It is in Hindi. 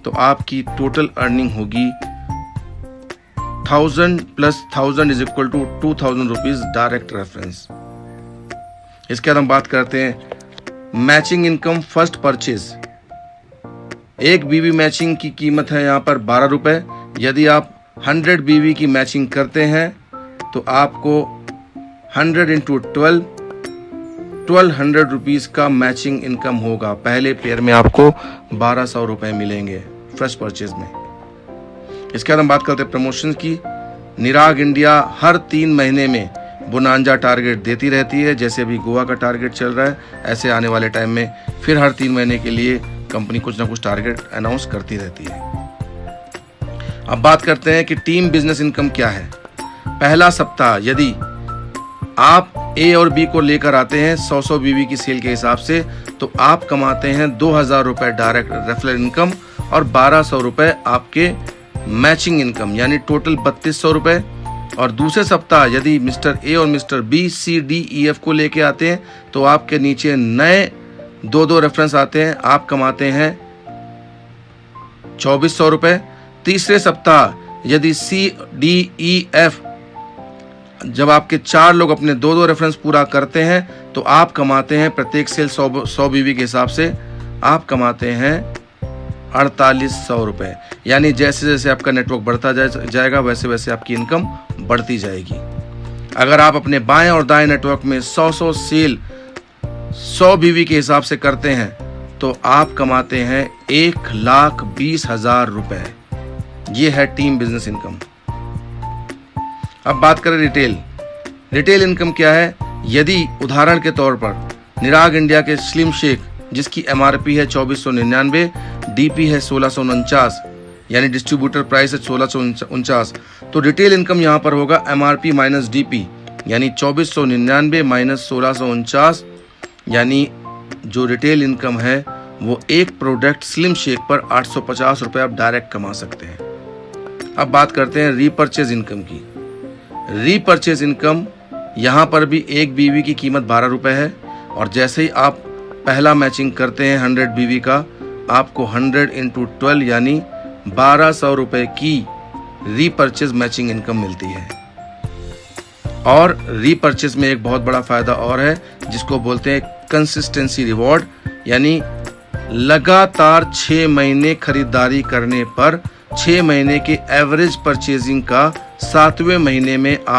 तो आपकी टोटल अर्निंग होगी 1000 plus 1000 is equal to 2000 rupees direct reference. इसके बाद हम बात करते हैं मैचिंग इनकम फर्स्ट परचेज। एक बीवी मैचिंग की कीमत है यहाँ पर 12 रुपए। यदि आप 100 बीवी की मैचिंग करते हैं तो आपको 100 इंटू 1200 रुपीज का मैचिंग इनकम होगा। पहले पेयर में आपको 1200 रुपए मिलेंगे फर्स्ट परचेज में। इसके बाद हम बात करते हैं प्रमोशन की। निराग इंडिया हर 3 महीने में बोनांजा टारगेट देती रहती है। जैसे अभी गोवा का टारगेट चल रहा है, ऐसे आने वाले टाइम में फिर हर 3 महीने के लिए कंपनी कुछ ना कुछ टारगेट अनाउंस करती रहती है। अब बात करते हैं कि टीम बिजनेस इनकम क्या है। पहला सप्ताह यदि आप ए और बी को लेकर आते हैं 100 बीवी की सेल के हिसाब से, तो आप कमाते हैं 2000 रुपए डायरेक्ट रेफरल इनकम और 1200 रुपए आपके मैचिंग इनकम, यानी टोटल 3200 रुपए। और दूसरे सप्ताह यदि मिस्टर ए और mister B C D E F को लेके आते हैं तो आपके नीचे नए 2 रेफरेंस आते हैं, आप कमाते हैं 2400 रुपए। तीसरे सप्ताह यदि सी डी ई एफ जब आपके 4 लोग अपने 2 रेफरेंस पूरा करते हैं तो आप कमाते हैं प्रत्येक सेल 100 बीवी के हिसाब से आप कमाते हैं 4800 रुपए। यानी जैसे जैसे आपका नेटवर्क बढ़ता जाएगा वैसे वैसे आपकी इनकम बढ़ती जाएगी। अगर आप अपने बाएं और दाएं नेटवर्क में 100 सेल 100 बीवी के हिसाब से करते हैं तो आप कमाते हैं 1,20,000 रुपए। ये है टीम बिजनेस इनकम। अब बात करें रिटेल इनकम क्या है। यदि उदाहरण के तौर पर निराग इंडिया के स्लिम शेक जिसकी एमआरपी है 2499, डीपी है 1649, यानी डिस्ट्रीब्यूटर प्राइस है 1649, तो रिटेल इनकम यहाँ पर होगा एमआरपी माइनस डीपी, यानी 2499 माइनस 1649, यानी जो रिटेल इनकम है वो एक प्रोडक्ट स्लिम शेक पर 850 रुपए आप डायरेक्ट कमा सकते हैं। अब बात करते हैं रीपर्चेज इनकम की। रीपर्चेज इनकम यहाँ पर भी एक बीवी की कीमत 12 रुपए है और जैसे ही आप पहला मैचिंग करते हैं 100 बीवी का, आपको 100 इंटू 12 यानी 1200 रुपए की रीपर्चेज मैचिंग इनकम मिलती है। और रीपर्चेज में एक बहुत बड़ा फायदा और है जिसको बोलते हैं कंसिस्टेंसी रिवॉर्ड, यानी लगातार 6 महीने खरीदारी करने पर 6 महीने के एवरेज परचेजिंग का 7वें महीने में आप